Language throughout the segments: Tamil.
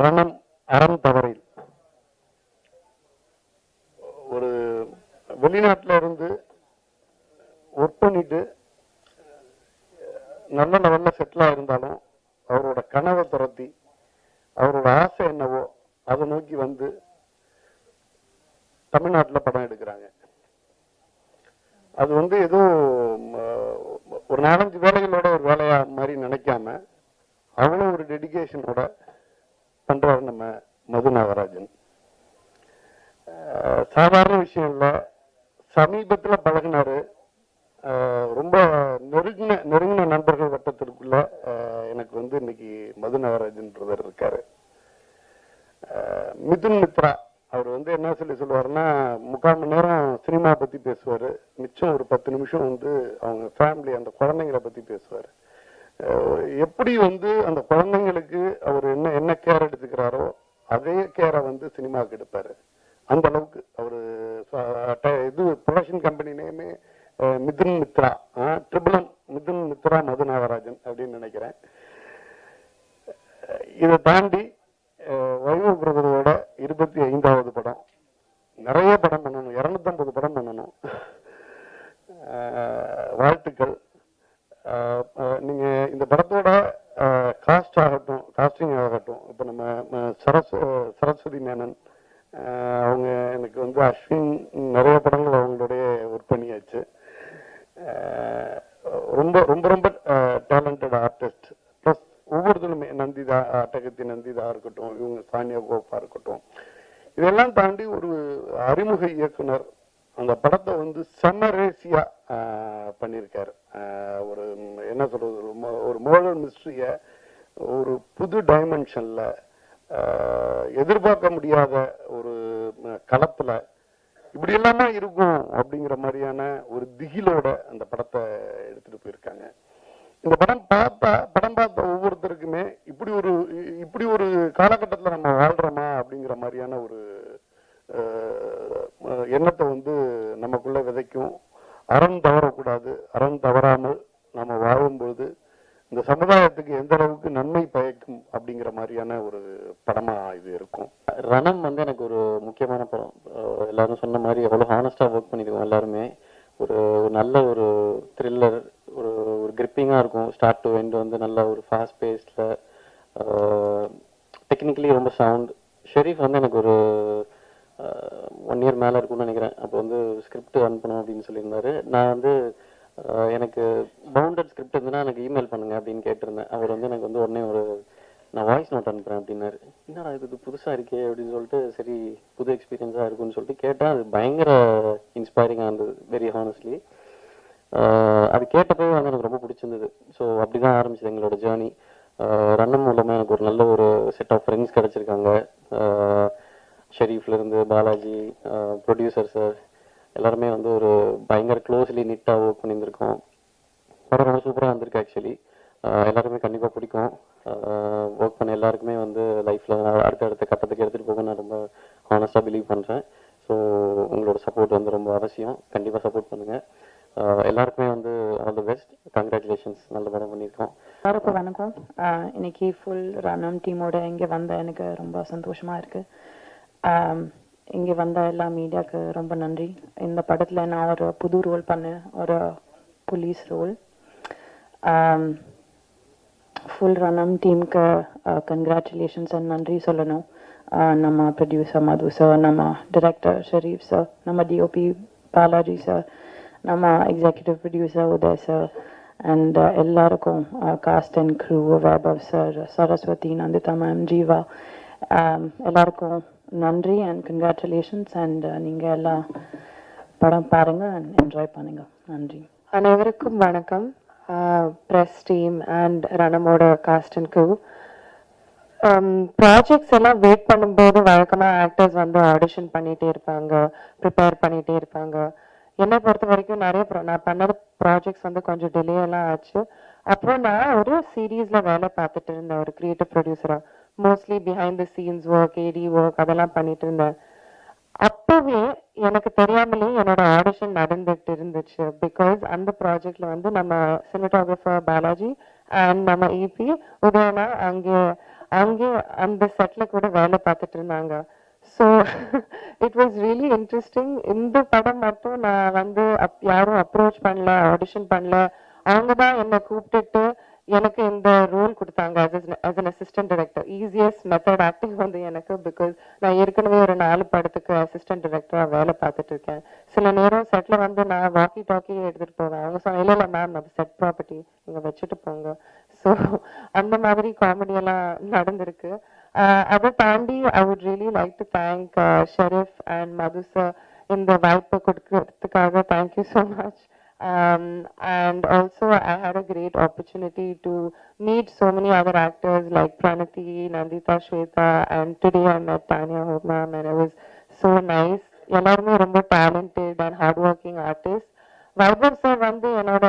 ரணம் அறம் தவறில் ஒரு வெளிநாட்டில் இருந்து ஒர்க் பண்ணிட்டு நல்ல லெவல்ல செட்டில் ஆயிருந்தாலும் அவரோட கனவை துரத்தி அவரோட ஆசை என்னவோ அதை நோக்கி வந்து தமிழ்நாட்டில் படம் எடுக்கிறாங்க. அது வந்து ஏதோ ஒரு 4-5 வேலைகளோட ஒரு வேலையா மாதிரி நினைக்காம அவ்வளோ ஒரு டெடிகேஷனோட பண்றாரு நம்ம மது நாகராஜன். சாதாரண விஷயம் இல்லை. சமீபத்தில் பழகினாரு. ரொம்ப நெருங்கின நண்பர்கள் வட்டத்திற்குள்ள எனக்கு வந்து இன்னைக்கு மது நாகராஜன்றவர் இருக்காரு. மிதுன் மித்ரா அவர் வந்து என்ன சொல்லுவாருன்னா 3/4 மணி நேரம் சினிமா பத்தி பேசுவாரு, மிச்சம் ஒரு 10 நிமிஷம் வந்து அவங்க ஃபேமிலி அந்த குழந்தைங்களை பத்தி பேசுவாரு. எப்படி வந்து அந்த குழந்தைங்களுக்கு அவர் என்ன கேர் எடுத்துக்கிறாரோ அதே கேரை வந்து சினிமாவுக்கு எடுப்பாரு. அந்த அளவுக்கு அவரு இது ப்ரொடக்ஷன் கம்பெனி நேமே மிதுன் மித்ரா, ட்ரிபிள் மிதுன் மித்ரா மது நாகராஜன் அப்படின்னு நினைக்கிறேன். இதை தாண்டி வைகோ பிரதரோட 25வது படம், நிறைய படம் பண்ணணும், 250 படம் பண்ணணும். வாழ்த்துக்கள். நீங்க இந்த படத்தோட காஸ்டிங் ஆகட்டும், இப்ப நம்ம சரஸ்வதி மேனன் அவங்க எனக்கு வந்து அஸ்வின் நிறைய படங்கள் அவங்களுடைய ஒர்க் பண்ணியாச்சு. ரொம்ப ரொம்ப ரொம்ப டேலண்டட் ஆர்டிஸ்ட். பிளஸ் ஒவ்வொருத்தருமே நந்திதா, அட்டகத்தி நந்திதா இருக்கட்டும், இவங்க சானியா கோப்பா இருக்கட்டும், இதெல்லாம் தாண்டி ஒரு அறிமுக இயக்குனர் அந்த படத்தை வந்து செமரேசியா பண்ணியிருக்காரு. ஒரு என்ன சொல்றது, ஒரு மோரல் மிஸ்ட்ரிய ஒரு புது டைமென்ஷன்ல எதிர்பார்க்க முடியாத ஒரு களத்துல இப்படி எல்லாமே இருக்கும் அப்படிங்கிற மாதிரியான ஒரு திகிலோட அந்த படத்தை எடுத்துட்டு போயிருக்காங்க. இந்த படம் பார்த்த ஒவ்வொருத்தருக்குமே இப்படி ஒரு காலகட்டத்தில் நம்ம வாழ்றோமா அப்படிங்கிற மாதிரியான ஒரு எண்ணத்தை வந்து நமக்குள்ள விதைக்கும். அறம் தவறக்கூடாது, அறம் தவறாமல் நம்ம வாழும்பொழுது இந்த சமுதாயத்துக்கு எந்த அளவுக்கு நன்மை பயக்கும் அப்படிங்கிற மாதிரியான ஒரு படமா இது இருக்கும். ரணம் வந்து எனக்கு ஒரு முக்கியமான படம். எல்லாரும் சொன்ன மாதிரி எவ்வளோ ஹானஸ்டா ஒர்க் பண்ணிருக்கோம் எல்லாருமே. ஒரு நல்ல ஒரு த்ரில்லர், ஒரு கிரிப்பிங்காக இருக்கும். ஸ்டார்ட் டு எண்ட் வந்து நல்ல ஒரு ஃபாஸ்ட் பேஸ்டில், டெக்னிக்கலி ரொம்ப சவுண்ட். ஷெரீஃப் வந்து எனக்கு ஒரு 1 இயர் மேலே இருக்கும்னு நினைக்கிறேன். அப்போ வந்து ஸ்கிரிப்ட் அனுப்பணும் அப்படின்னு சொல்லியிருந்தாரு. நான் வந்து எனக்கு பவுண்டட் ஸ்கிரிப்ட் இருந்துன்னா எனக்கு இமெயில் பண்ணுங்க அப்படின்னு கேட்டிருந்தேன். அவர் வந்து எனக்கு வந்து உடனே நான் வாய்ஸ் நோட் அனுப்புகிறேன் அப்படின்னாரு. என்னடா இது புதுசாக இருக்கே அப்படின்னு சொல்லிட்டு, சரி புது எக்ஸ்பீரியன்ஸாக இருக்குன்னு சொல்லிட்டு கேட்டேன். அது பயங்கர இன்ஸ்பைரிங்காக இருந்தது, வெரி ஹானஸ்ட்லி. அது கேட்டப்போ வந்து எனக்கு ரொம்ப பிடிச்சிருந்தது. ஸோ அப்படி தான் ஆரம்பிச்சது எங்களோட ஜேர்னி. ரன்னம் மூலமாக எனக்கு ஒரு நல்ல ஒரு செட் ஆஃப் ஃப்ரெண்ட்ஸ் கிடச்சிருக்காங்க. ஷெரீஃப்லேருந்து பாலாஜி, ப்ரொடியூசர் சார் எல்லாருமே வந்து ஒரு பயங்கர க்ளோஸ்லி நீட்டாக ஒர்க் பண்ணியிருந்திருக்கோம். படம் ரொம்ப சூப்பராக இருந்திருக்கு. ஆக்சுவலி எல்லாருமே கண்டிப்பாக பிடிக்கும். ஒர்க் பண்ண எல்லாருக்குமே வந்து லைஃப்பில் அடுத்த கட்டத்துக்கு எடுத்துகிட்டு போக நான் ரொம்ப ஹானஸ்டாக பிலீவ் பண்ணுறேன். ஸோ உங்களோட சப்போர்ட் வந்து ரொம்ப அவசியம். கண்டிப்பாக சப்போர்ட் பண்ணுங்கள். எல்லாருக்குமே வந்து ஆல் தி பெஸ்ட். கங்க்ராச்சுலேஷன்ஸ், நல்ல படம் பண்ணியிருக்கோம். எல்லாருக்கும் வணக்கம். இன்னைக்கு ஃபுல் ரணம் டீமோட இங்கே வந்த எனக்கு ரொம்ப சந்தோஷமாக இருக்குது. இங்கே வந்த எல்லா மீடியாவுக்கு ரொம்ப நன்றி. இந்த படத்தில் நான் ஒரு புது ரோல் பண்ணேன், ஒரு போலீஸ் ரோல். ஃபுல் ரணம் டீமுக்கு கங்க்ராச்சுலேஷன்ஸ் அண்ட் நன்றி சொல்லணும். நம்ம ப்ரொடியூசர் மது சார், நம்ம டைரக்டர் ஷெரீஃப் சார், நம்ம டிஓபி பாலாஜி சார், நம்ம executive producer Uday sir, and எல்லாருக்கும் cast and crew, Vaibhav sir, Saraswathi, Nandita ma'am, Jeeva, எல்லாருக்கும் நன்றி அண்ட் கங்க்ராச்சுலேஷன்ஸ். அண்ட் நீங்கள் எல்லாம் படம் பாருங்கள் அண்ட் என்ஜாய் பண்ணுங்கள். நன்றி. அனைவருக்கும் வணக்கம். ப்ரெஸ் டீம் அண்ட் ரணமோட காஸ்ட் அண்ட் க்ரூ. ப்ராஜெக்ட்ஸ் எல்லாம் வெயிட் பண்ணும்போது வழக்கமாக ஆக்டர்ஸ் வந்து ஆடிஷன் பண்ணிகிட்டே இருப்பாங்க, ப்ரிப்பேர் பண்ணிகிட்டே இருப்பாங்க. என்னை பொறுத்த வரைக்கும் நான் பண்ண ப்ராஜெக்ட்ஸ் வந்து கொஞ்சம் டிலே எல்லாம் ஆச்சு. அப்புறம் நான் ஒரு சீரீஸில் வேலை பார்த்துட்டு இருந்தேன், ஒரு கிரியேட்டிவ் ப்ரொடியூசராக. Mostly behind the scenes work, AD work அதெல்லாம் பண்ணிட்டு இருந்தேன். அப்பவே எனக்கு தெரியாமலே என்னோட ஆடிஷன் நடந்துட்டு இருந்துச்சு. பிகாஸ் அந்த ப்ராஜெக்ட்ல வந்து நம்ம சினிமாட்டோகிராஃபர் பாலாஜி அண்ட் நம்ம இபி உதயனா அங்கே அங்கே அந்த செட்ல கூட வேலை பார்த்துட்டு இருந்தாங்க. So it was really interesting. இந்த படம் மட்டும் நான் வந்து யாரும் அப்ரோச் பண்ணல, ஆடிஷன் பண்ணல. அவங்க தான் என்னை கூப்பிட்டுட்டு எனக்கு இந்த ரோல் கொடுத்தாங்க as an assistant director. Easiest method acting வந்து எனக்கு, பிகாஸ் நான் ஏற்கனவே ஒரு 4 படத்துக்கு அசிஸ்டன்ட் டைரக்டராக வேலை பார்த்துட்டு இருக்கேன். சில நேரம் செட்டில் வந்து நான் வாக்கி டாக்கி எடுத்துகிட்டு போவேன். அவங்க சொன்ன இல்லை இல்லை மேம் அது செட் ப்ராப்பர்ட்டி இங்கே வச்சுட்டு போங்க. ஸோ அந்த மாதிரி காமெடியெல்லாம் நடந்திருக்கு. அதை தாண்டி I would really like to thank Sherif and Madhu sir இந்த வாய்ப்பை கொடுக்கறதுக்காக. Thank you so much. And also I had a great opportunity to meet so many other actors like Pranati, Nandita, Shweta, and today I met Tanya Hope ma'am, and it was so nice. எல்லாருமே ரொம்ப talented and hardworking artists. Vaibhav sir வந்து என்னோட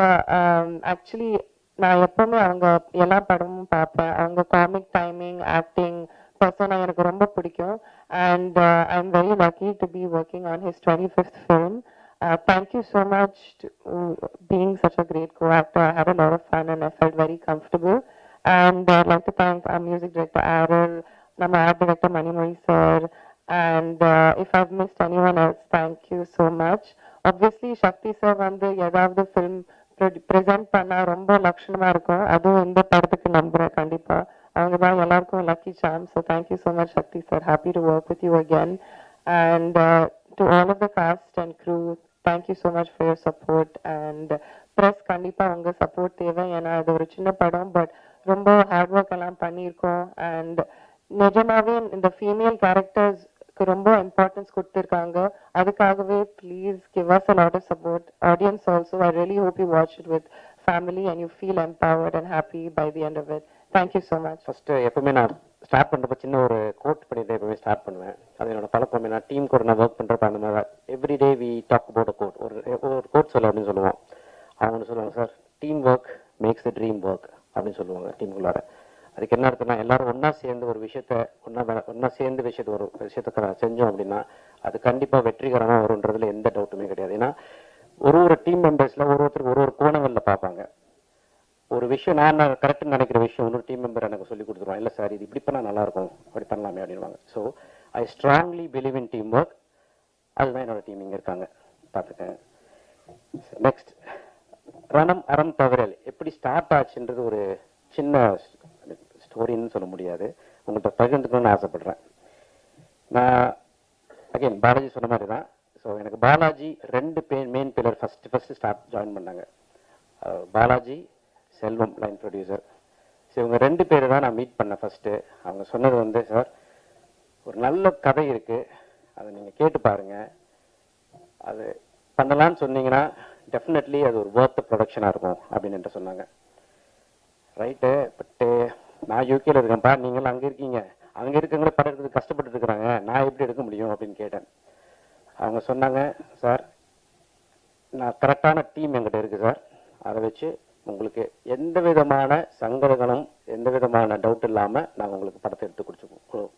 ஆக்சுவலி நான் எப்பவுமே அவங்க எல்லா படமும் பார்ப்பேன். அவங்க காமிக் டைமிங், ஆக்டிங், பர்சனாக எனக்கு ரொம்ப பிடிக்கும். And I am very lucky to be working on his 25th film. Thank you so much to being such a great co-actor. I had a lot of fun and I felt very comfortable. And I'd like to thank our music director Aaron, our art director Manimari sir, and if I've missed anyone else, thank you so much. Obviously Shakti sir வந்து ஏதாவது film present பண்ணா ரொம்ப லட்சணமா இருக்கும். அதுவும் இந்த படத்துக்கு நம்புறேன் கண்டிப்பா. அவங்க தான் எல்லாருக்கும் lucky charm. So thank you so much Shakti sir. Happy to work with you again. And to all of the cast and crew, thank you so much for your support. And press கண்டிப்பா உங்க support தேவை. ஏன்னா அது ஒரு சின்ன படம், பட் ரொம்ப ஹார்ட் ஒர்க் எல்லாம் பண்ணியிருக்கோம். அண்ட் நிஜமாவே இந்த ஃபீமேல் கேரக்டர்ஸ்க்கு ரொம்ப இம்பார்ட்டன்ஸ் கொடுத்துருக்காங்க. அதுக்காகவே please give us a lot of support. Audience also, I really hope you watch it with family and you feel empowered and happy by the end of it. Thank you so much. First எப்பவுமே நான் ஸ்டார்ட் பண்ணுறப்ப சின்ன ஒரு கோட் பண்ணிட்டு எப்பவுமே ஸ்டார்ட் பண்ணுவேன். அது என்னோட பழக்கம். நான் டீம் கூட நான் ஒர்க் பண்ணுறப்ப அந்த மாதிரி everyday we talk about a quote. ஒரு கோட் சொல்ல அப்படின்னு சொல்லுவோம். அவங்க ஒன்று சொல்லுவாங்க, sir team work makes the dream work அப்படின்னு சொல்லுவாங்க டீமுக்குள்ளார. அதுக்கு என்ன அர்த்தம்னா எல்லாரும் ஒன்றா சேர்ந்து ஒரு விஷயத்த ஒன்றா சேர்ந்து ஒரு விஷயத்த செஞ்சோம் அப்படின்னா அது கண்டிப்பாக வெற்றிகரமாக வரும்ன்றதுல எந்த டவுட்டுமே கிடையாது. ஏன்னா ஒரு டீம் மெம்பர்ஸில் ஒருத்தருக்கு ஒரு கோணங்களில் பார்ப்பாங்க. ஒரு விஷயம் நான் கரெக்டுன்னு நினைக்கிற விஷயம் இன்னொரு டீம் மெம்பர் எனக்கு சொல்லி கொடுத்துருவான், இல்லை சார் இது இப்படி பண்ணால் நல்லாயிருக்கும், அப்படி பண்ணலாமே அப்படின்வாங்க. So I strongly believe in team work. அதுதான் என்னோட டீம் இங்கே இருக்காங்க, பார்த்துக்கேன். நெக்ஸ்ட், ரணம் அறம் தவறல் எப்படி ஸ்டார்ட் ஆச்சுன்றது ஒரு சின்ன ஸ்டோரின்னு சொல்ல முடியாது, உங்கள்கிட்ட பகிர்ந்துக்கணும்னு ஆசைப்படுறேன். நான் அகைன் பாலாஜி சொன்ன மாதிரி தான். ஸோ எனக்கு Balaji 2 main pillar first join பண்ணாங்க. பாலாஜி, செல்வம் லைன் ப்ரொடியூசர். ஸோ இவங்க 2 பேர் தான் நான் மீட் பண்ணேன் ஃபஸ்ட்டு. அவங்க சொன்னது வந்து, சார் ஒரு நல்ல கதை இருக்குது, அதை நீங்கள் கேட்டு பாருங்கள், அது பண்ணலான்னு சொன்னீங்கன்னா டெஃபினெட்லி அது ஒரு ஒர்த் ப்ரொடக்ஷனாக இருக்கும் அப்படின்னு என்கிட்ட சொன்னாங்க. ரைட்டு, பட்டு நான் யூகேல இருக்கேன்ப்பா, நீங்களும் அங்கே இருக்கீங்க, அங்கே இருக்கவங்களே படம் எடுக்கிறது கஷ்டப்பட்டு இருக்கிறாங்க, நான் எப்படி எடுக்க முடியும் அப்படின்னு கேட்டேன். அவங்க சொன்னாங்க, சார் நான் கரெக்டான டீம் என்கிட்ட இருக்குது சார், அதை வச்சு உங்களுக்கு எந்த விதமான சங்கடங்களும் எந்த விதமான டவுட் இல்லாமல் நாங்கள் உங்களுக்கு படத்தை எடுத்து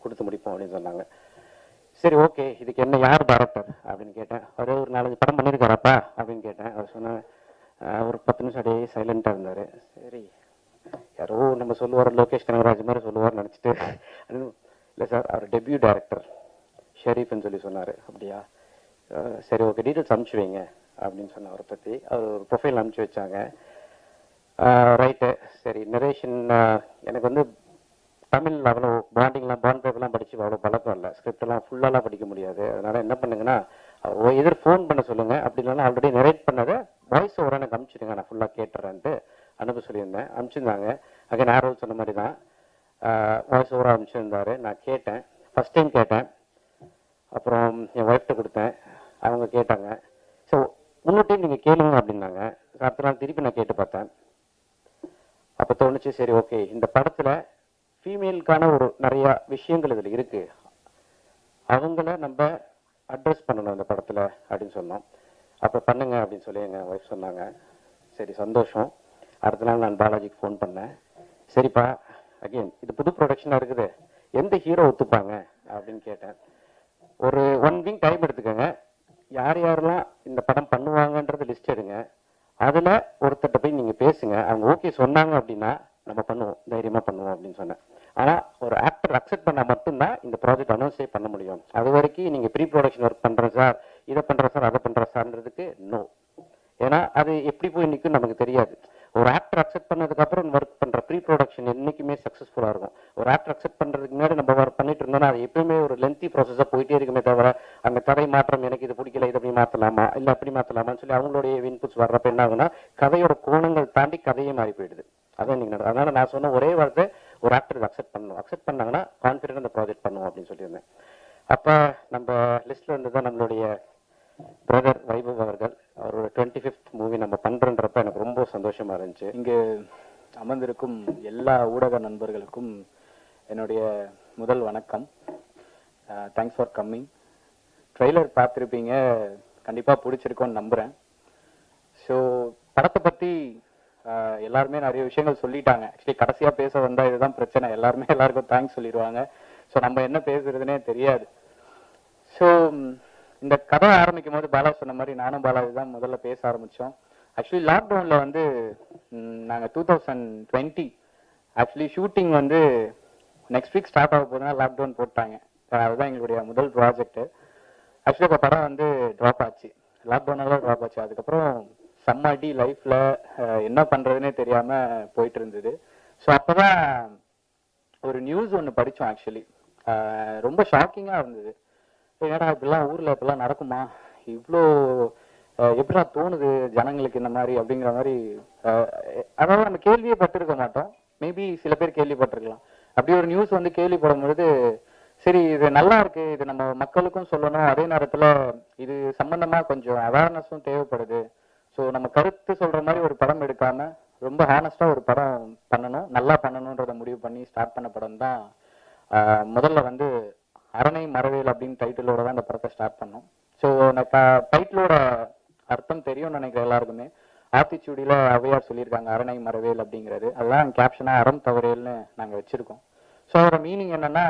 கொடுத்து முடிப்போம் அப்படின்னு சொன்னாங்க. சரி ஓகே, இதுக்கு என்ன யார் டைரக்டர் அப்படின்னு கேட்டேன். அவர் ஒரு 4-5 படம் பண்ணியிருக்காராப்பா அப்படின்னு கேட்டேன். அவர் சொன்னேன். ஒரு 10 நிமிஷம் அப்படியே சைலண்டாக இருந்தார். சரி யாரோ நம்ம சொல்லுவார், லோகேஷ் கனகராஜ் மாதிரி சொல்லுவார் நினச்சிட்டு, இல்லை சார் அவர் டெபியூ டைரக்டர் ஷெரீஃப்னு சொல்லி சொன்னார். அப்படியா, சரி ஓகே டீட்டெயில்ஸ் அனுப்பிச்சி வைங்க அப்படின்னு சொன்ன அவரை பற்றி. அவர் ஒரு ப்ரொஃபைல் அனுப்பிச்சி வச்சாங்க. ரைட்டு, சரி நரேஷன் எனக்கு வந்து தமிழ் அவ்வளோ பாண்டிங்லாம் பாண்ட் பேப்பர்லாம் படித்து அவ்வளோ பழக்கம் இல்லை, ஸ்கிரிப்டெல்லாம் ஃபுல்லாலாம் படிக்க முடியாது. அதனால் என்ன பண்ணுங்கன்னா எதிர் ஃபோன் பண்ண சொல்லுங்கள், அப்படி இல்லைன்னா ஆல்ரெடி நரேட் பண்ணதை வாய்ஸ் ஓவராக எனக்கு அனுப்பிச்சிடுங்க, நான் ஃபுல்லாக கேட்டுறேன்ட்டு அனுப்ப சொல்லியிருந்தேன். அனுப்பிச்சிருந்தாங்க. அங்கே நேரோல் சொன்ன மாதிரி தான் வாய்ஸ் ஓவராக அனுப்பிச்சிருந்தாரு. நான் கேட்டேன், ஃபஸ்ட் டைம் கேட்டேன், அப்புறம் என் ஒய்ஃப்ட்ட கொடுத்தேன், அவங்க கேட்டாங்க. ஸோ இன்னொரு டைம் நீங்கள் கேளுங்க அப்படின்னாங்க. அடுத்த நாள் திருப்பி நான் கேட்டு பார்த்தேன். அப்போ தோணுச்சு, சரி ஓகே இந்த படத்தில் ஃபீமேலுக்கான ஒரு நிறையா விஷயங்கள் இதில் இருக்குது, அவங்கள நம்ம அட்ரஸ் பண்ணணும் இந்த படத்தில் அப்படின்னு சொன்னோம். அப்போ பண்ணுங்க அப்படின்னு சொல்லி எங்கள் ஒய்ஃப் சொன்னாங்க. சரி சந்தோஷம். அடுத்த நாள் நான் பாலாஜிக்கு ஃபோன் பண்ணேன். சரிப்பா அகெயின் இது புது ப்ரொடக்ஷனாக இருக்குது, எந்த ஹீரோ ஒத்துப்பாங்க அப்படின்னு கேட்டேன். ஒரு 1 வீக் டைம் எடுத்துக்கோங்க, யார் யாரெல்லாம் இந்த படம் பண்ணுவாங்கன்றது லிஸ்ட் எடுங்க, அதில் ஒருத்தர்கிட்ட போய் நீங்கள் பேசுங்க, அவங்க ஓகே சொன்னாங்க அப்படின்னா நம்ம பண்ணுவோம், தைரியமாக பண்ணுவோம் அப்படின்னு சொன்னேன். ஆனால் ஒரு ஆக்டர் அக்செப்ட் பண்ணால் மட்டும்தான் இந்த ப்ராஜெக்ட் அனௌன்ஸே பண்ண முடியும். அது வரைக்கும் நீங்கள் ப்ரீ ப்ரொடக்ஷன் ஒர்க் பண்ணுறேன் சார், இதை பண்ணுறேன் சார், அதை பண்ணுறேன் சார்ன்றதுக்கு நோ. ஏன்னா அது எப்படி போய் நிற்கும் நமக்கு தெரியாது. ஒரு ஆக்டர் அக்செப்ட் பண்ணதுக்கப்புறம் ஒர்க் பண்ணுற ப்ரீ ப்ரொடக்ஷன் என்றைக்குமே சக்ஸஸ்ஃபுல்லாக இருக்கும். ஒரு ஆக்டர் அக்செப்ட் பண்ணுறதுக்கு முன்னாடி நம்ம ஒர்க் பண்ணிட்டு இருந்தோம்னா அது எப்பயுமே ஒரு லென்த்தி ப்ராசஸாக போயிட்டே இருக்குமே தவிர அந்த கதை மாற்றம், எனக்கு இது பிடிக்கல, இதை அப்படி மாற்றலாமா, இல்லை அப்படி மாற்றலாமான்னு சொல்லி அவங்களுடைய இன்புட்ஸ் வர்றப்ப என்ன ஆகுனா கதையோட கோணங்கள் தாண்டி கதையே மாறி போயிடுது. அதான் நீங்கள் அதனால நான் சொன்ன ஒரே வார்த்தை, ஒரு ஆக்டர் அக்செப்ட் பண்ணணும். அக்செப்ட் பண்ணாங்கன்னா கான்ஃபிடென்ட் அந்த ப்ராஜெக்ட் பண்ணுவோம் அப்படின்னு சொல்லியிருந்தேன். அப்போ நம்ம லிஸ்ட்ல இருந்து தான் நம்மளுடைய பிரதர் வைபவ் அவர்கள் அவரோட 25th மூவி நம்ம பண்றன்றப்ப எனக்கு ரொம்ப சந்தோஷமா இருந்துச்சு. இங்கு அமர்ந்திருக்கும் எல்லா ஊடக நண்பர்களுக்கும் என்னுடைய முதல் வணக்கம். Thanks for coming. ட்ரெய்லர் பார்த்துருப்பீங்க, கண்டிப்பாக பிடிச்சிருக்கோன்னு நம்புகிறேன். ஸோ படத்தை பற்றி எல்லாருமே நிறைய விஷயங்கள் சொல்லிட்டாங்க. ஆக்சுவலி கடைசியாக பேச வந்தால் இதுதான் பிரச்சனை, எல்லாருமே எல்லாருக்கும் தேங்க்ஸ் சொல்லிடுவாங்க. ஸோ நம்ம என்ன பேசுறதுனே தெரியாது. ஸோ இந்த கதை ஆரம்பிக்கும் போது பாலா சொன்ன மாதிரி நானும் பாலாஜி தான் முதல்ல பேச ஆரம்பித்தோம். ஆக்சுவலி லாக்டவுனில் வந்து நாங்கள் 2020 ஆக்சுவலி ஷூட்டிங் வந்து நெக்ஸ்ட் வீக் ஸ்டார்ட் ஆக போதுனா லாக்டவுன் போட்டாங்க. அதுதான் எங்களுடைய முதல் ப்ராஜெக்ட். ஆக்சுவலி இப்போ படம் வந்து ட்ராப் ஆச்சு, லாக்டவுனால ட்ராப் ஆச்சு. அதுக்கப்புறம் செம்மடி லைஃப்பில் என்ன பண்ணுறதுனே தெரியாமல் போயிட்டு இருந்தது. ஸோ அப்போ தான் ஒரு நியூஸ் ஒன்று படித்தோம். ஆக்சுவலி ரொம்ப ஷாக்கிங்காக இருந்தது. ஏன்னா இப்படிலாம் ஊரில் இப்படிலாம் நடக்குமா, இவ்வளோ எப்படா தோணுது ஜனங்களுக்கு இந்த மாதிரி அப்படிங்கிற மாதிரி. அதாவது நம்ம கேள்வியே பட்டிருக்க மாட்டோம், மேபி சில பேர் கேள்விப்பட்டிருக்கலாம். அப்படி ஒரு நியூஸ் வந்து கேள்விப்படும் பொழுது சரி இது நல்லா இருக்கு, இது நம்ம மக்களுக்கும் சொல்லணும், அதே நேரத்தில் இது சம்பந்தமாக கொஞ்சம் அவேர்னஸும் தேவைப்படுது. ஸோ நம்ம கருத்து சொல்கிற மாதிரி ஒரு படம் எடுக்காம ரொம்ப ஹானஸ்டாக ஒரு படம் பண்ணணும், நல்லா பண்ணணுன்றதை முடிவு பண்ணி ஸ்டார்ட் பண்ண படம் தான். முதல்ல வந்து அரணை மரவேல் அப்படின்னு டைட்டிலோட தான் இந்த படத்தை ஸ்டார்ட் பண்ணோம். ஸோ எனக்கு டைட்டிலோட அர்த்தம் தெரியும்னு நினைக்கிற எல்லாருக்குமே. ஆத்திச்சூடியில் அவையார் சொல்லியிருக்காங்க அரணை மரவேல் அப்படிங்கிறது. அதெல்லாம் கேப்ஷனாக அறம் தவறேல்னு நாங்கள் வச்சுருக்கோம். ஸோ அதோட மீனிங் என்னென்னா,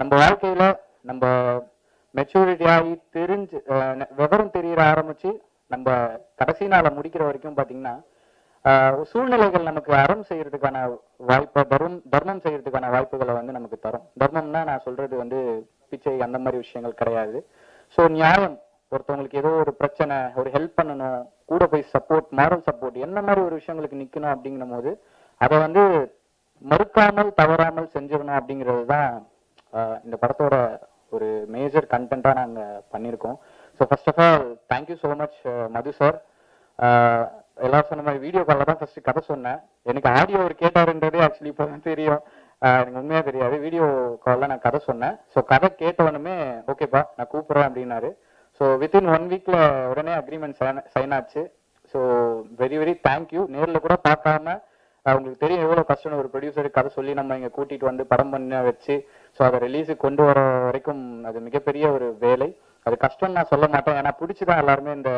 நம்ம வாழ்க்கையில் நம்ம மெச்சூரிட்டி ஆகி தெரிஞ்சு விவரம் தெரியற ஆரம்பித்து நம்ம கடைசி நாளை முடிக்கிற வரைக்கும் பார்த்தீங்கன்னா சூழ்நிலைகள் நமக்கு அறம் செய்யறதுக்கான வாய்ப்பை, தர்மம் செய்யறதுக்கான வாய்ப்புகளை வந்து நமக்கு தரும். தர்மம்னா நான் சொல்றது வந்து பிச்சை அந்த மாதிரி விஷயங்கள் கிடையாது. ஸோ நியாயம், ஒருத்தவங்களுக்கு ஏதோ ஒரு பிரச்சனை, ஒரு ஹெல்ப் பண்ணணும், கூட போய் சப்போர்ட், மாரல் சப்போர்ட், என்ன மாதிரி ஒரு விஷயங்களுக்கு நிற்கணும் அப்படிங்கும் போது அதை வந்து மறுக்காமல் தவறாமல் செஞ்சிடணும் அப்படிங்கிறது தான் இந்த படத்தோட ஒரு மேஜர் கண்டென்ட்டாக நாங்கள் பண்ணியிருக்கோம். So first of all thank you so much Madhu sir. எல்லாரும் சொன்ன மாதிரி வீடியோ காலில் தான் ஃபர்ஸ்ட் கதை சொன்னேன். எனக்கு ஆடியோ அவர் கேட்டாருன்றதே ஆக்சுவலி இப்போ தான் தெரியும், எனக்கு உண்மையாக தெரியாது. வீடியோ காலில் நான் கதை சொன்னேன். ஸோ கதை கேட்டவனுமே ஓகேப்பா நான் கூப்பிட்றேன் அப்படின்னாரு. ஸோ வித்தின் 1 வீக்ல உடனே அக்ரிமெண்ட் சைன் ஆச்சு. So very very thank you. நேரில் கூட பார்க்காம உங்களுக்கு தெரியும் எவ்வளோ கஷ்டம் ஒரு ப்ரொடியூசருக்கு கதை சொல்லி நம்ம இங்கே கூட்டிகிட்டு வந்து படம் பண்ண வச்சு ஸோ அதை ரிலீஸுக்கு கொண்டு வர வரைக்கும் அது மிகப்பெரிய ஒரு வேலை. அது கஷ்டம்னு நான் சொல்ல மாட்டேன், ஏன்னா பிடிச்சிதான் எல்லாருமே இந்த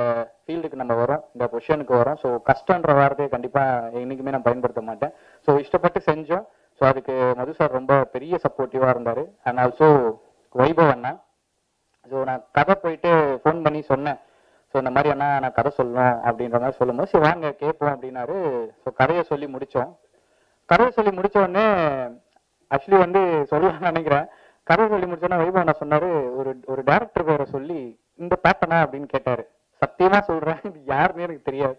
ஃபீல்டுக்கு நம்ம வரோம், இந்த பொசிஷனுக்கு வரோம். ஸோ கஷ்டன்ற வார்த்தையை கண்டிப்பாக என்றைக்குமே நான் பயன்படுத்த மாட்டேன். ஸோ இஷ்டப்பட்டு செஞ்சோம். ஸோ அதுக்கு மது சார் ரொம்ப பெரிய சப்போர்ட்டிவாக இருந்தார். And also Vaibhav Anna. So நான் கதை போயிட்டு ஃபோன் பண்ணி சொன்னேன், ஸோ இந்த மாதிரி அண்ணா நான் கதை சொல்லணும் அப்படின்ற மாதிரி சொல்லும்போது சரி வாங்க கேட்போம் அப்படின்னாரு. ஸோ கதையை சொல்லி முடித்தோம். கதையை சொல்லி முடித்த உடனே ஆக்சுவலி வந்து சொல்லலாம்னு நினைக்கிறேன். கதை சொல்லி முடிச்சோன்னா வைபவ் நான் சொன்னாரு, ஒரு டேரக்டர் பேரை சொல்லி இந்த பேட்டனா அப்படின்னு கேட்டாரு. சத்தியமா சொல்றேன் இது யாருன்னு எனக்கு தெரியாது.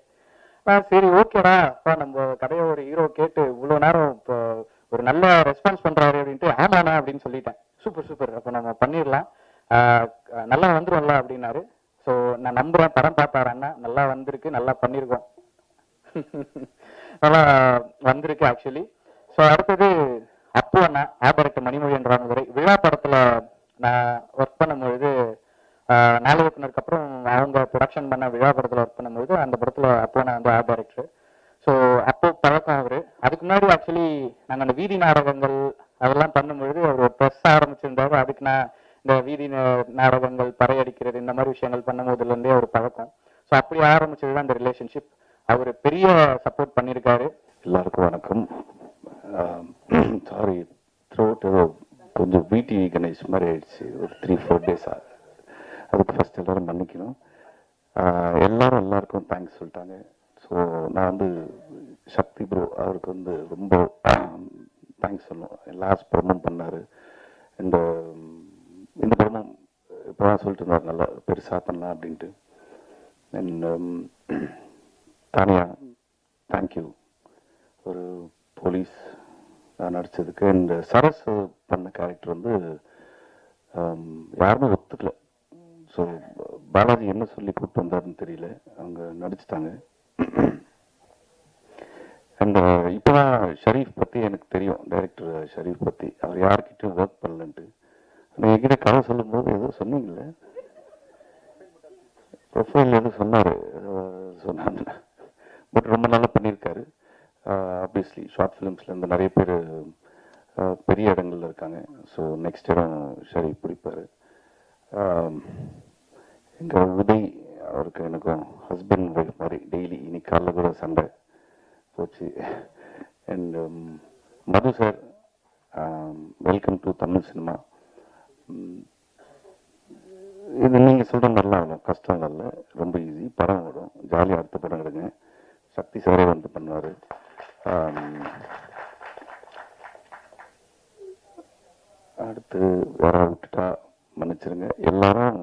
சரி ஓகேடா அப்பா, நம்ம கதையை ஒரு ஹீரோ கேட்டு இவ்வளோ நேரம் இப்போ ஒரு நல்ல ரெஸ்பான்ஸ் பண்றாரு அப்படின்ட்டு ஆமாண்ணா அப்படின்னு சொல்லிட்டேன். சூப்பர் சூப்பர், அப்போ நம்ம பண்ணிடலாம், நல்லா வந்துரும்ல அப்படின்னாரு. ஸோ நான் நம்புறேன், படம் பார்த்தாரண்ணா, நல்லா வந்திருக்கு, நல்லா பண்ணியிருக்கோம், நல்லா வந்திருக்கு ஆக்சுவலி. ஸோ அடுத்தது அப்போ அண்ணா ஆபரேட்டர் மணிமொழி என்ற விழா படத்துல நான் ஒர்க் பண்ணும்பொழுது, நாளைக்கு அப்புறம் அவங்க ப்ரொடக்ஷன் பண்ண விழா படத்துல ஒர்க் பண்ணும்போது அந்த படத்துல அப்போ நான் வந்து ஆர்ட் டைரக்டர். ஸோ அப்போ பழக்கம் அவரு. அதுக்கு முன்னாடி ஆக்சுவலி நாங்கள் அந்த வீதி நாடகங்கள் அதெல்லாம் பண்ணும்பொழுது அவர் ஒரு ப்ரெஸ் ஆரம்பிச்சிருந்தாரு. அதுக்கு நான் இந்த வீதி நாடகங்கள், பறையடிக்கிறது, இந்த மாதிரி விஷயங்கள் பண்ணும் போதுலேருந்தே ஒரு பழக்கம். ஸோ அப்படி ஆரம்பிச்சது தான் இந்த ரிலேஷன்ஷிப். அவர் பெரிய சப்போர்ட் பண்ணியிருக்காரு. எல்லாருக்கும் வணக்கம். சாரி, த்ரோட் கொஞ்சம் பிடி கணேஷ் மாதிரி ஆயிடுச்சு ஒரு 3-4 டேஸாக. அதுக்கு ஃபர்ஸ்ட் எல்லாரும் மன்னிக்கணும். எல்லாருக்கும் தேங்க்ஸ் சொல்லிட்டாங்க. ஸோ நான் வந்து சக்தி ப்ரோ அவருக்கு வந்து ரொம்ப தேங்க்ஸ் சொல்லணும். லாஸ்ட் படமும் பண்ணார். இந்த படமும் இப்போ தான் சொல்லிட்டு இருந்தார் நல்லா பெருசாக பண்ணலாம் அப்படின்ட்டு. அண்ட் தானியா தேங்க்யூ ஒரு போலீஸ் நடித்ததுக்கு. அண்ட் சரஸ் பண்ண கேரக்டர் வந்து யாருமே ஒத்துக்கல. ஸோ பாலாஜி என்ன சொல்லி கூப்பிட்டு வந்தாருன்னு தெரியல, அவங்க நடிச்சிட்டாங்க. அண்ட் இப்போதான் ஷரீஃப் பற்றி எனக்கு தெரியும், டைரக்டர் ஷரீஃப் பற்றி. அவர் யார்கிட்டையும் ஒர்க் பண்ணலன்ட்டு. ஆனால் என்கிட்ட கதை சொல்லும்போது ஏதோ சொன்னீங்களே, ப்ரொஃபைல் எதுவும் சொன்னாங்க. பட் ரொம்ப நல்லா பண்ணியிருக்காரு. ஆப்வியஸ்லி ஷார்ட் ஃபிலிம்ஸ்லேருந்து நிறைய பேர் பெரிய இடங்கள்ல இருக்காங்க. ஸோ நெக்ஸ்ட் இடம் ஷரீஃப் பிடிப்பார். எங்கள் உதய் அவருக்கு எனக்கும் ஹஸ்பண்ட் ஒய்ஃப் மாதிரி டெய்லி இன்னைக்கு காலைல கூட சண்டை போச்சு. And Madhu sir welcome to Tamil cinema. இது நீங்கள் சொல்கிற நல்லா இருக்கும், கஷ்டம் இல்லை, ரொம்ப ஈஸி. படம் வரும், ஜாலியாக அடுத்த படம் எடுங்க. சக்தி சாரே வந்து பண்ணுவார். அடுத்து வேற விட்டுட்டா மன்னிச்சிருங்க எல்லாரும்.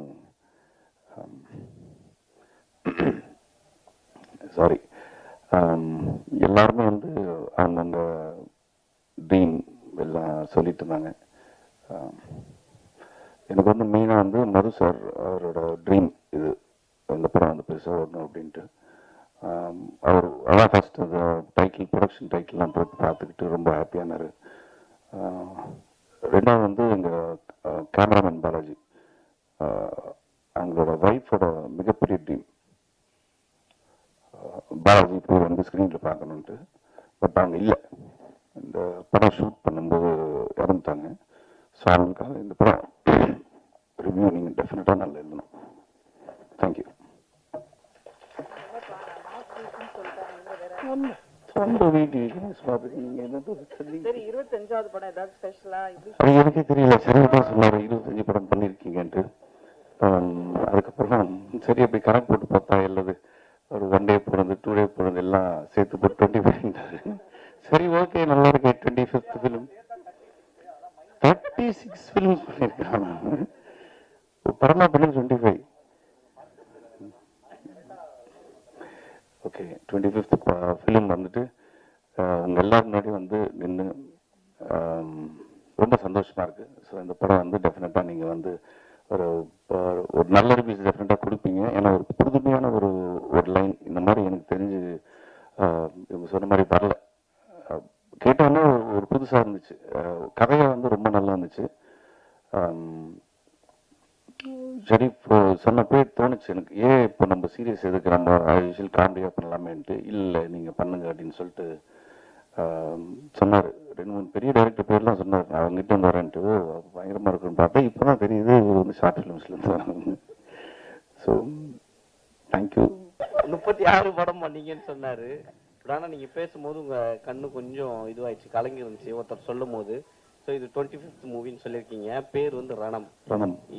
சாரி, எல்லாருமே வந்து அவங்கவுங்க ட்ரீம் எல்லாம் சொல்லிட்டு இருந்தாங்க. எனக்கு வந்து மெயினாக வந்து மது சார் அவரோட ட்ரீம் இது, இந்த படம் வந்து பெருசாக வரணும் அப்படின்ட்டு. அவர் அதான் ஃபர்ஸ்ட் அந்த டைட்டில் ப்ரொடக்ஷன் டைட்டில்லாம் போட்டு பார்த்துக்கிட்டு ரொம்ப ஹாப்பியானார். ரெண்டாவது வந்து எங்கள் கேமராமேன் பாலாஜி, அவங்களோட ஒய்ஃபோட மிகப்பெரிய ட்ரீம் பாலாஜி போய் வந்து ஸ்க்ரீனில் பார்க்கணுன்ட்டு. பட் அவங்க இல்லை, இந்த படம் ஷூட் பண்ணும்போது இறந்துட்டாங்க. ஸோ அவங்களுக்காக இந்த படம் ரிவ்யூ நீங்கள் டெஃபினட்டாக நல்லா எழுதணும். தேங்க்யூ. எனக்கே தெரியல, சரிதான் சொன்னாரு 25 படம் பண்ணிருக்கீங்கன்ட்டு. அதுக்கப்புறம் சரி அப்படி கணக்கு போட்டு பார்த்தா இல்லது ஒரு 1 டே போனது 2 டே போனது எல்லாம் சேர்த்து போட்டு 25. சரி ஓகே நல்லா இருக்கு. 25th ஃபிலிம் 36 ஃபிலிம் பண்ணியிருக்காங்க. பரமா பண்ணி 25. ஓகே 25th ஃபிலிம் வந்துட்டு உங்கள் எல்லாரும் முன்னாடி வந்து நின்று ரொம்ப சந்தோஷமாக இருக்குது. ஸோ இந்த படம் வந்து டெஃபினட்டாக நீங்கள் வந்து ஒரு நல்ல ரிவ்யூஸ் டெஃபினட்டாக கொடுப்பீங்க. ஏன்னா ஒரு புதுமையான ஒரு லைன் இந்த மாதிரி எனக்கு தெரிஞ்சு இவங்க சொன்ன மாதிரி வரல. கேட்டோன்னே ஒரு புதுசாக இருந்துச்சு. கதையாக வந்து ரொம்ப நல்லா இருந்துச்சு. ஷரீஃப் சொன்னப்பே தோணுச்சு எனக்கு, ஏன் இப்போ நம்ம சீரியஸ் எதுக்கு, நம்ம யூஷுவல் காமெடியாக பண்ணலாமேன்ட்டு. இல்லை நீங்கள் பண்ணுங்க அப்படின்னு சொல்லிட்டு சொன்னார். 2-3 பெரிய டைரக்டர் பேர்லாம் சொன்னார், நான் அவங்ககிட்ட வந்து வரேன்ட்டு. பயங்கரமாக இருக்குன்னு பார்த்தா இப்போ தான் தெரியுது இவர் வந்து ஷார்ட் ஃபிலிம்ஸ்லேருந்து வராங்க. So thank you. 36 படம் பண்ணீங்கன்னு சொன்னாரு. ஆனால் நீங்கள் பேசும்போது உங்கள் கண்ணு கொஞ்சம் இதுவாயிடுச்சு, கலங்கி இருந்துச்சு ஒருத்தர் சொல்லும் போது. ஸோ இது 25th மூவின்னு சொல்லியிருக்கீங்க. பேர் வந்து ரணம்.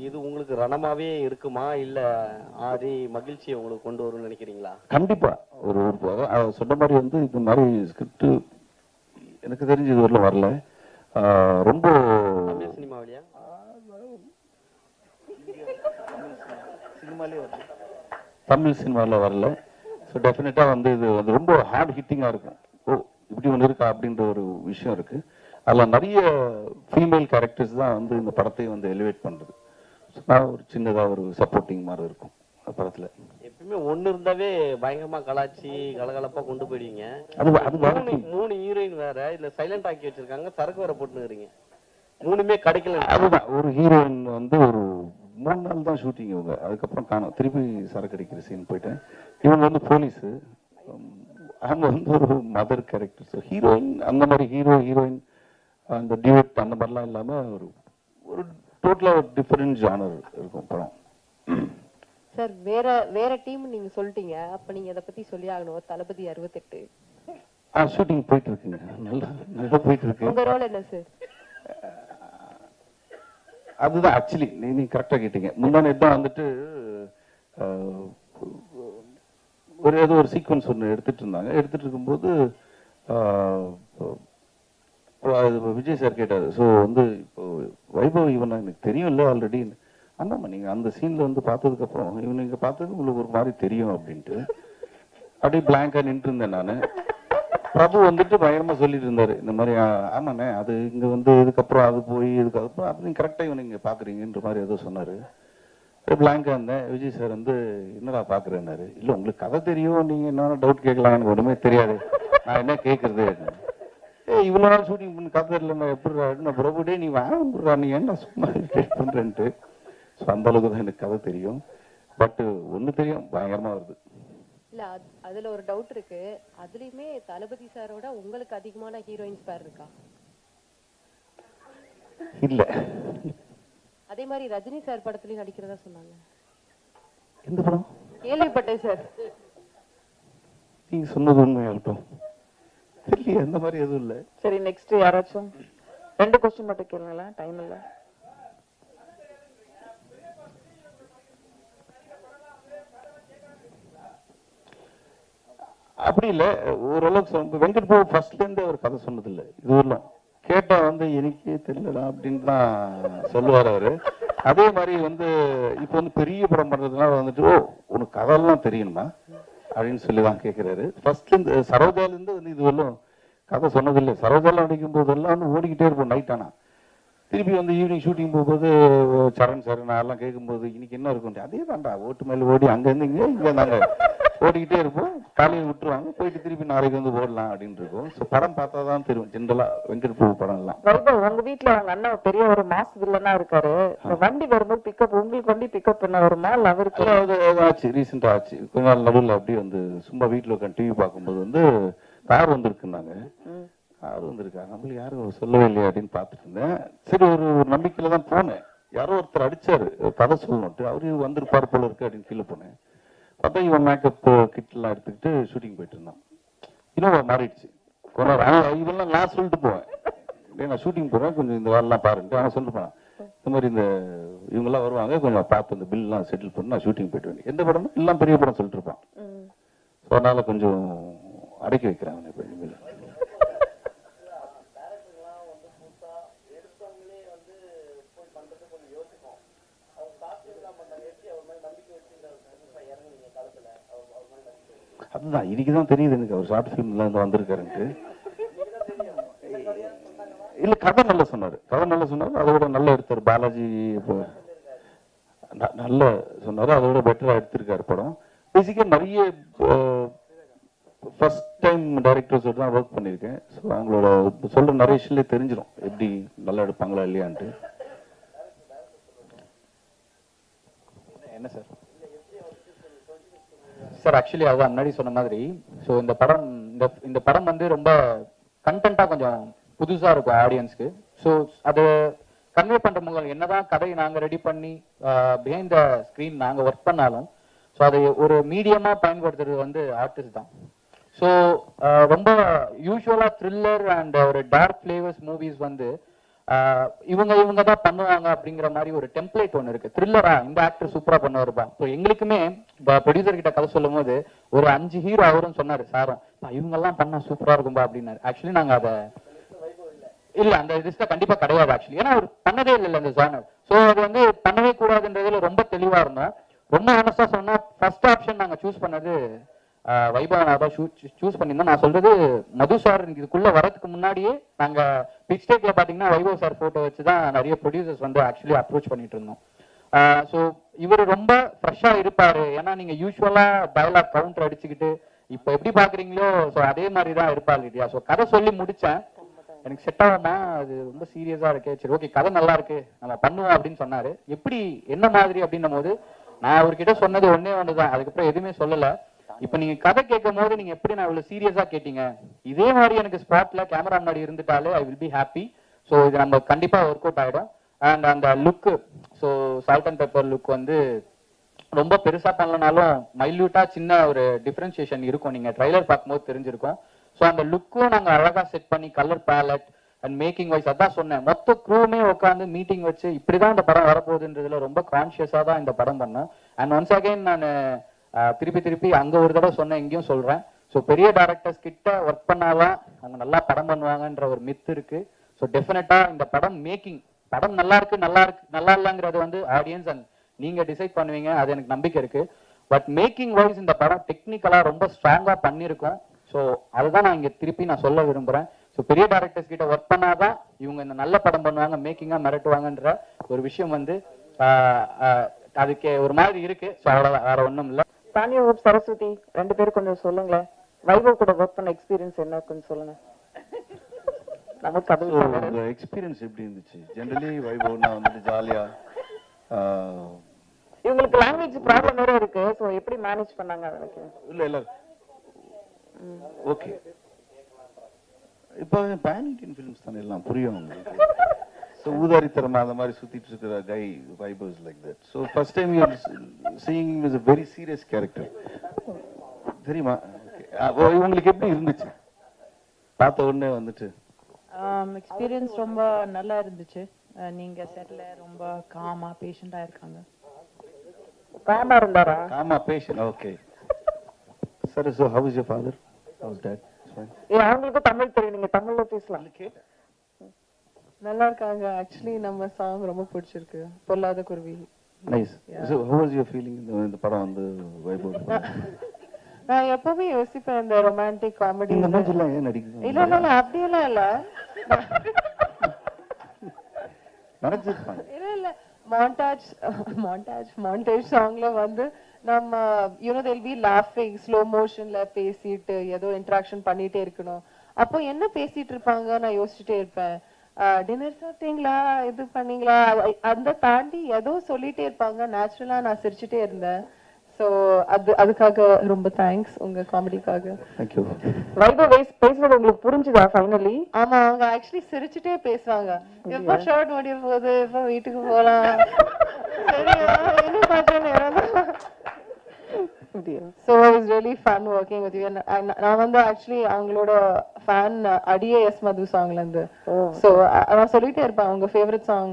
இது உங்களுக்கு ரணமாவே இருக்குமா இல்லை ஆதி மகிழ்ச்சியை உங்களுக்கு கொண்டு வரும்னு நினைக்கிறீங்களா? கண்டிப்பா. ஒரு சொன்ன மாதிரி வந்து இது மாதிரி ஸ்கிரிப்ட் எனக்கு தெரிஞ்சு இது வரல வரல. ரொம்ப சினிமாவிலையா சினிமாலே வருது, தமிழ் சினிமாவில் வரல. ஸோ டெஃபினட்டாக வந்து இது வந்து ரொம்ப ஹார்ட் ஹிட்டிங்காக இருக்கும். ஓ இப்படி ஒன்று இருக்கா அப்படின்ற ஒரு விஷயம் இருக்கு. அதில் நிறைய ஃபீமேல் கேரக்டர்ஸ் தான் வந்து இந்த படத்தை வந்து எலிவேட் பண்ணுறது. நான் ஒரு சின்னதாக ஒரு சப்போர்ட்டிங் மாதிரி இருக்கும் படத்தில். எப்பயுமே ஒன்று இருந்தாவே பயங்கரமா கலாச்சி கலகலப்பா கொண்டு போயிடுவீங்க. அது 3 ஹீரோயின் வேற இதுல சைலண்ட் ஆக்கி வச்சிருக்காங்க, சரக்கு வேற போட்டுக்கிறீங்க. 3மே கிடைக்கல. அதுதான் ஒரு ஹீரோயின் வந்து ஒரு 3 நாள் தான் ஷூட்டிங் இவங்க, அதுக்கப்புறம் காணும். திருப்பி சரக்கு அடிக்கிற சீன் போயிட்டேன். இவங்க வந்து போலீஸு, அவங்க வந்து ஒரு மதர் கேரக்டர். ஸோ ஹீரோயின் அந்த மாதிரி ஹீரோயின் அந்த டியூட் அந்த மாதிரிலாம் இல்லாமல் ஒரு டோட்டலாக ஒரு டிஃப்ரெண்ட் ஜானர் இருக்கும் படம். சார் வேற டீம் நீங்க சொல்லிட்டீங்க, அப்ப நீங்க இதை பத்தி சொல்லி ஆகணும். தளபதி 68 ஷூட்டிங் போயிட்டு இருக்குங்க, நல்லா போயிட்டு இருக்கு. உங்க ரோல் என்ன சார்? அதுதான் ஆக்சுவலி நீ கரெக்டாக கேட்டீங்க. முன்னாடி தான் வந்துட்டு ஏதோ ஒரு சீக்வன்ஸ் ஒன்று எடுத்துட்டு இருந்தாங்க. எடுத்துட்டு இருக்கும்போது விஜய் சார் கேட்டார். ஸோ வந்து இப்போ வைபவ் இவனை எனக்கு தெரியும் இல்லை ஆல்ரெடி. ஆமாம்மா நீங்கள் அந்த சீனில் வந்து பார்த்ததுக்கப்புறம் இவனை நீங்கள் பார்த்தது உங்களுக்கு ஒரு மாதிரி தெரியும் அப்படின்ட்டு அப்படியே பிளாங்காக நின்று இருந்தேன் நான். பிரபு வந்துட்டு பயங்கரமாக சொல்லிட்டு இருந்தார் இந்த மாதிரி. ஆமாண்ணே அது இங்கே வந்து இதுக்கப்புறம் அது போய் இதுக்கப்புறம் அப்போ நீங்கள் கரெக்டாக இவனை இங்கே பார்க்குறீங்கன்ற மாதிரி ஏதோ சொன்னார். பிளாங்காக இருந்தேன். விஜய் சார் வந்து என்னடா பார்க்குறேன்னாரு. இல்லை உங்களுக்கு கதை தெரியும், நீங்கள் என்ன டவுட் கேட்கலாம், எனக்கு ஒன்றுமே தெரியாது, நான் என்ன கேட்குறது. இவ்வளோ நாள் ஷூட்டிங் பண்ணி கதை இல்லைன்னா எப்படி நான் பிரபுடே நீ வாங்கா நீ என்ன சும்மா ட்ரீட் பண்ணுறேன்ட்டு. ஸோ அந்த அளவுக்கு தான் எனக்கு கதை தெரியும். பட்டு ஒன்று தெரியும், பயங்கரமாக வருது. இல்ல அதுல ஒரு டவுட் இருக்கு. அதுலயுமே தளபதி சாரோட உங்களுக்கு அதிகமான ஹீரோயின்ஸ் பேர் இருக்கா? இல்லை. அதே மாதிரி ரஜினி சார் படத்துலயும் நடிக்கிறதா சொன்னாங்க. எந்த படம்? கேள்விப்பட்டேன் சார். நீங்க சொன்னது உண்மையாகட்டும். இல்லையே, அந்த மாதிரி எதுவும் இல்லை. சரி, நெக்ஸ்ட் யாராச்சும் 2 கொஸ்டின் மட்டும் கேளுங்களா, டைம் இல்லை. அப்படி இல்லை, ஓரளவுக்கு வெங்கட் பிரபு ஃபர்ஸ்ட்லேருந்து அவர் கதை சொன்னதில்லை இது வரலாம். கேட்டா வந்து எனக்கே தெரியலடா அப்படின்னு தான் சொல்லுவார் அவரு. அதே மாதிரி வந்து இப்போ வந்து பெரிய படம் பண்றதுனால வந்துட்டு ஓ உனக்கு கதையெல்லாம் தெரியணுமா அப்படின்னு சொல்லி தான் கேட்குறாரு. ஃபர்ஸ்ட்லேருந்து சரோஜாலேருந்து வந்து இது வரலாம் கதை சொன்னதில்லை. சரோஜாலாம் நடிக்கும் போதெல்லாம் வந்து ஓடிக்கிட்டே இருப்போம் நைட். ஆனால் திருப்பி வந்து ஈவினிங் ஷூட்டிங் போகும்போது சரண் சார் நான் எல்லாம் கேட்கும்போது இன்னைக்கு என்ன இருக்கும், அதே தான்டா ஓட்டு மேலே ஓடி அங்கேருந்து இங்கே நாங்கள் ஓடிக்கிட்டே இருப்போம். காலையில் விட்டுருவாங்க, போயிட்டு திருப்பி நாளைக்கு வந்து ஓடலாம் அப்படின்னு இருக்கும். ஸோ படம் பார்த்தா தான் தெரியும் ஜென்ரலாக வெங்கட் பிரபு படம் எல்லாம். வைபவ், உங்க வீட்டுல உங்க அண்ணன் பெரிய ஒரு மாஸ் வில்லனா இருக்காரு. வண்டி வரும்போது பிக்கப் உங்களுக்கு வண்டி பிக்கப் பண்ண வருமா இல்லை அவருக்கு? ஆச்சு, ரீசெண்டாக ஆச்சு. கொஞ்ச நாள் நடுவில் அப்படியே வந்து சும்மா வீட்டில் உட்காந்து டிவி பார்க்கும்போது வந்து கார் வந்திருக்குன்னாங்க. கார் வந்திருக்கா, நம்மளுக்கு யாரும் சொல்லவே இல்லையா அப்படின்னு பார்த்துட்டு இருந்தேன். சரி ஒரு நம்பிக்கையில தான் போனேன். யாரோ ஒருத்தர் அடிச்சாரு கதை சொல்லணும்ட்டு, அவரு வந்திருப்பார் போல இருக்கு அப்படின்னு கீழே போனேன். பார்த்தா இவன் மேக்கப் கிட்லாம் எடுத்துக்கிட்டு ஷூட்டிங் போயிட்டு இருந்தான். இன்னும் மாறிடுச்சு. இவெல்லாம் நான் சொல்லிட்டு போவேன், நான் ஷூட்டிங் போறேன் கொஞ்சம் இந்த வேலைலாம் பாருன்ட்டு. ஆனால் சொல்லிட்டு போனேன் இந்த மாதிரி இந்த இவங்கெல்லாம் வருவாங்க கொஞ்சம் பார்த்து இந்த பில்லாம் செட்டில் பண்ணி நான் ஷூட்டிங் போயிட்டு வேண்டிய எந்த படம் எல்லாம் பெரிய படம் சொல்லிட்டு இருப்பான். ஸோ அதனால கொஞ்சம் அடக்கி வைக்கிறாங்க இப்போ இனிமேல். அதுதான் இன்னைக்குதான் தெரியுது எனக்கு அவர் ஷார்ட் ஃபிலிம்ல இருந்து வந்திருக்காருன்ட்டு. இல்ல கதை நல்லா சொன்னாரு, கதை நல்லா சொன்னாரு. அதோட நல்லா எடுத்தாரு பாலாஜி. இப்போ நல்ல சொன்னாரு, அதோட பெட்டரா எடுத்திருக்காரு படம். பேசிக்கா நிறைய ஃபர்ஸ்ட் டைம் டைரக்டர்ஸோட தான் ஒர்க் பண்ணியிருக்கேன். ஸோ அவங்களோட சொல்ற நிறைய விஷயங்களே தெரிஞ்சிடும் எப்படி நல்லா எடுப்பாங்களா இல்லையான்ட்டு. என்ன சார் சார் ஆக்சுவலி அதான் முன்னாடி சொன்ன மாதிரி ஸோ இந்த படம் இந்த படம் வந்து ரொம்ப கண்டென்ட்டா கொஞ்சம் புதுசா இருக்கும் ஆடியன்ஸ்க்கு. ஸோ அது கன்வே பண்ற முகம் என்னதான் கதையை நாங்க ரெடி பண்ணி பிஹைண்ட் த ஸ்கிரீன் நாங்க ஒர்க் பண்ணாலும் ஸோ அதை ஒரு மீடியமா பயன்படுத்துறது வந்து ஆர்டிஸ்ட் தான். ஸோ ரொம்ப யூஸ்வலா த்ரில்லர் அண்ட் ஒரு டார்க் ஃபிளேவர்ஸ் மூவிஸ் வந்து இவங்க தான் பண்ணுவாங்க அப்படிங்கிற மாதிரி ஒரு டெம்ப்ளேட் ஒன்று இருக்கு. த்ரில்லரா இந்த ஆக்டர் சூப்பரா பண்ணுவாருப்பா. ஸோ எங்களுக்குமே ப்ரொடியூசர் கிட்ட கதை சொல்லும் போது ஒரு 5 ஹீரோ அவரும் சொன்னாரு சாரும் இவங்க எல்லாம் பண்ணா சூப்பரா இருக்கும்பா அப்படின்னாரு. ஆக்சுவலி நாங்க அதை இல்ல அந்த லிஸ்ட்ல கண்டிப்பா கிடையாது ஆக்சுவலி, ஏன்னா அவர் பண்ணதே இல்லை அந்த ஜானர். ஸோ அது வந்து பண்ணவே கூடாதுன்றதுல ரொம்ப தெளிவா இருந்தோம். ரொம்ப ஆனஸ்டா சொன்னா ஃபர்ஸ்ட் ஆப்ஷன் நாங்க சூஸ் பண்ணது வைபவனாபா சூஸ் பண்ணியிருந்தோம். நான் சொல்றது மது சார் இதுக்குள்ள வரதுக்கு முன்னாடியே நாங்க பிச் டேக்ல பாத்தீங்கன்னா வைபவ் சார் போட்டோ வச்சுதான் நிறைய ப்ரொடியூசர்ஸ் வந்து ஆக்சுவலி அப்ரோச் பண்ணிட்டு இருந்தோம். ஸோ இவர் ரொம்ப ஃப்ரெஷ்ஷா இருப்பாரு. ஏன்னா நீங்க யூஸ்வலா டயலாக் கவுண்டர் அடிச்சுக்கிட்டு இப்ப எப்படி பாக்குறீங்களோ ஸோ அதே மாதிரி தான் இருப்பாரு இல்லையா. ஸோ கதை சொல்லி முடிச்சேன், எனக்கு செட் ஆகுமா அது ரொம்ப சீரியஸா இருக்கு, சரி ஓகே கதை நல்லா இருக்கு நம்ம பண்ணுவோம் அப்படின்னு சொன்னாரு. எப்படி என்ன மாதிரி அப்படின்னும் போது நான் அவர்கிட்ட சொன்னது ஒண்ணுதான், அதுக்கப்புறம் எதுவுமே சொல்லல. இப்ப நீங்க கதை கேட்கும் போது நீங்க எப்படி நான் இவ்வளவு சீரியஸா கேட்டீங்க, இதே மாதிரி எனக்கு ஸ்பாட்ல கேமரா முன்னாடி இருந்துட்டாலே I will be happy. So இது நம்ம கண்டிப்பா ஒர்க் அவுட் ஆயிடும். அண்ட் அந்த look so salt and pepper look வந்து ரொம்ப பெருசா பண்ணலனாலும் மைல்யூட்டா சின்ன ஒரு டிஃபரன்சியேஷன் இருக்கும், நீங்க ட்ரைலர் பார்க்கும்போது தெரிஞ்சிருக்கும். ஸோ அந்த லுக்கும் நாங்க அழகா செட் பண்ணி colour palette and making wise அதான் சொன்னேன், மொத்த க்ரூமே உட்காந்து மீட்டிங் வச்சு இப்படிதான் இந்த படம் வரப்போகுதுன்றதுல ரொம்ப கான்சியஸா தான் இந்த படம் பண்ணோம். அண்ட் ஒன்ஸ் அகைன் நான் திருப்பி அங்க ஒரு தடவை சொன்னேன், இங்கேயும் சொல்றேன். ஸோ பெரிய டேரக்டர்ஸ் கிட்ட ஒர்க் பண்ணாதான் அவங்க நல்லா படம் பண்ணுவாங்கன்ற ஒரு மித் இருக்கு. ஸோ டெஃபினட்டா இந்த படம் படம் நல்லா இருக்கு நல்லா இல்லைங்கிறது வந்து ஆடியன்ஸ் அண்ட் நீங்க டிசைட் பண்ணுவீங்க, அது எனக்கு நம்பிக்கை இருக்கு. பட் மேக்கிங் வைஸ் இந்த படம் டெக்னிக்கலா ரொம்ப ஸ்ட்ராங்கா பண்ணியிருக்கோம். ஸோ அதுதான் நான் இங்க திருப்பி நான் சொல்ல விரும்புறேன். ஸோ பெரிய டேரக்டர்ஸ் கிட்ட ஒர்க் பண்ணாதான் இவங்க இந்த நல்ல படம் பண்ணுவாங்க, மேக்கிங்கா மிரட்டுவாங்கன்ற ஒரு விஷயம் வந்து அதுக்கு ஒரு மாதிரி இருக்கு. ஸோ அவ்வளோதான், வேற ஒன்றும் இல்லை. தானியா ஹோப், சரஸ்வதி 2 பேரும் கொஞ்சம் சொல்லுங்களேன். வைபவ் கூட ஒர்க் பண்ண எக்ஸ்பீரியன்ஸ் என்ன கொஞ்சம் சொல்லுங்க. நமக்கு அது உங்க எக்ஸ்பீரியன்ஸ் எப்படி இருந்துச்சு? ஜெனரலி வைபவ்னா வந்துட்டு ஜாலியா, இவங்களுக்கு லாங்குவேஜ் ப்ராப்ளம் வேற இருக்கு. சோ எப்படி மேனேஜ் பண்ணாங்க அதுக்கு? இல்ல ஓகே. இப்போ பேன் இண்டியன் ஃபிலிம்ஸ் தானே எல்லாம் புரியும் உங்களுக்கு. ஸோ ஊதாரித்தரமா அந்த மாதிரி சுத்திட்டு இருக்கிற guy Vaibhav is like that. So first time you seeing is a very serious character. தெரியுமா? உங்களுக்கு எப்படி இருந்துச்சு பார்த்த உடனே வந்துட்டு? எக்ஸ்பீரியன்ஸ் ரொம்ப நல்லா இருந்துச்சு. நீங்க செட்ல ரொம்ப காமா பேஷண்டா இருக்காங்க. காமா இருந்தாரா? Coma patient. Okay sir. So how is your father? How is dad? அவங்களுக்கு தமிழ் தெரியும், நீங்க தமிழ்ல பேசலாம். நல்லா இருக்காங்க. ஆக்சுவலி நம்ம சாங் ரொம்ப பிடிச்சிருக்கு, பொல்லாத குருவி. Nice. So how was your feeling இந்த படம் வந்து வைபவ்? நான் எப்பவுமே யோசிப்பேன் இந்த ரொமான்டிக் காமெடி. இந்த மாதிரிலாம் ஏன் நடிக்குது? இல்ல அப்படியெல்லாம் இல்ல நினைச்சிருப்பாங்க. இல்ல மாண்டாஜ் சாங்ல வந்து நம்ம they'll be laughing ஸ்லோ மோஷன்ல பேசிட்டு ஏதோ இன்டராக்ஷன் பண்ணிட்டே இருக்கணும். அப்போ என்ன பேசிட்டு இருப்பாங்க நான் யோசிச்சுட்டே இருப்பேன். டின்னர் சாப்பிட்டீங்களா, இது பண்ணீங்களா, அந்த தாண்டி ஏதோ சொல்லிட்டே இருப்பாங்க. நேச்சுரலா நான் சிரிச்சுட்டே இருந்தேன். ஸோ அதுக்காக ரொம்ப தேங்க்ஸ் உங்க காமெடிக்காக. தேங்க்யூ. வைபவ் பேசுறது உங்களுக்கு புரிஞ்சுதா ஃபைனலி? ஆமா, அவங்க ஆக்சுவலி சிரிச்சுட்டே பேசுவாங்க. எப்போ ஷார்ட் முடிய போகுது, எப்போ வீட்டுக்கு போலாம், சரியா என்ன பண்றேன்னு. So it was really fun working with you. நான் வந்து ஆக்சுவலி அவங்களோட ஃபேன் அடியே எஸ் மது சாங்ல இருந்து. ஸோ நான் சொல்லிட்டே இருப்பேன் உங்க ஃபேவரட் சாங்.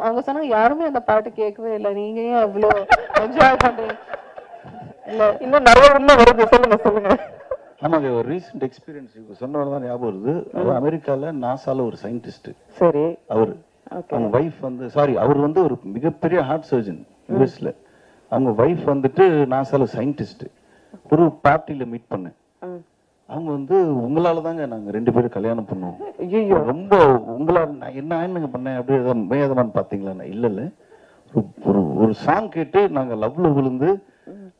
அவங்க சொன்னாங்க யாருமே அந்த பாட்டு கேட்கவே இல்லை, நீங்க ஏன் அவ்வளோ என்ஜாய் பண்றீங்க? இல்ல இன்னும் நிறைய உள்ள வருது, சொல்லுங்க. ஆமாங்க, ஒரு ரீசெண்ட் எக்ஸ்பீரியன்ஸ் சொன்னதான் ஞாபகம் வருது. அவர் அமெரிக்கால நாசால ஒரு சயின்டிஸ்ட். சரி. அவங்க வைஃப் வந்து அவர் வந்து ஒரு மிகப்பெரிய ஹார்ட் சர்ஜன் யூஎஸ்ல. அவங்க வைஃப் வந்துட்டு நாசால சயின்டிஸ்ட். ஒரு பார்ட்டியில மீட் பண்ணேன். அவங்க வந்து உங்களால தாங்க நாங்க 2 பேரும் கல்யாணம் பண்ணோம். ஐயோ, ரொம்ப உங்களால என்னங்க பண்ணேன் அப்படி மேதமான்னு பாத்தீங்களா? இல்ல ஒரு சாங் கேட்டு நாங்க லவ்ல விழுந்து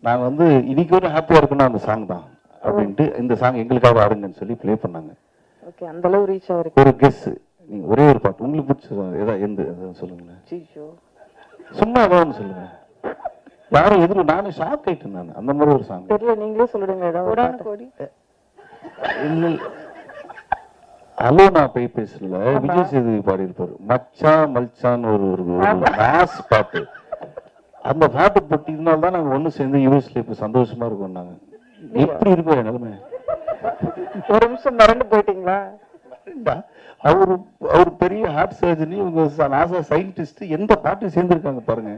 நாங்க வந்து இன்னைக்கு ஒரு ஹாப்பியா இருக்கணும் அந்த சாங் தான் அப்படின்ட்டு இந்த சாங் எங்களுக்காக ஆடுங்கன்னு சொல்லி ப்ளே பண்ணாங்க. ஓகே, அந்த அளவு ரீச் ஆயிருக்கு. ஒரு கெஸ், நீங்க ஒரே ஒரு பாட்டு உங்களுக்கு பிடிச்சது ஏதாவது எந்த சொல்லுங்களேன். சும்மா ஏதாவது சொல்லுங்க. யாரும் எதிரும் நானும் ஷாக் ஆயிட்டேன். நான் அந்த மாதிரி ஒரு சாங் தெரியல, நீங்களே சொல்லிடுங்க. ஹலோ நான் போய் பேசல, விஜய் சேதுபதி பாடி இருப்பாரு மச்சா மல்சான்னு ஒரு மாஸ் பாட்டு. அந்த பாட்டு போட்டினால தான் நாங்க ஒண்ணு சேர்ந்து யூஎஸ்ல இப்ப சந்தோஷமா இருக்கோம். நாங்க எப்படி இருக்கோம் நிலைமை? ஒரு நிமிஷம் மறந்து போயிட்டீங்களா? அவரு பெரிய ஹார்ட் சர்ஜரி, உங்க நாசா சயின்டிஸ்ட், எந்த பாட்டு சேர்ந்திருக்காங்க பாருங்க.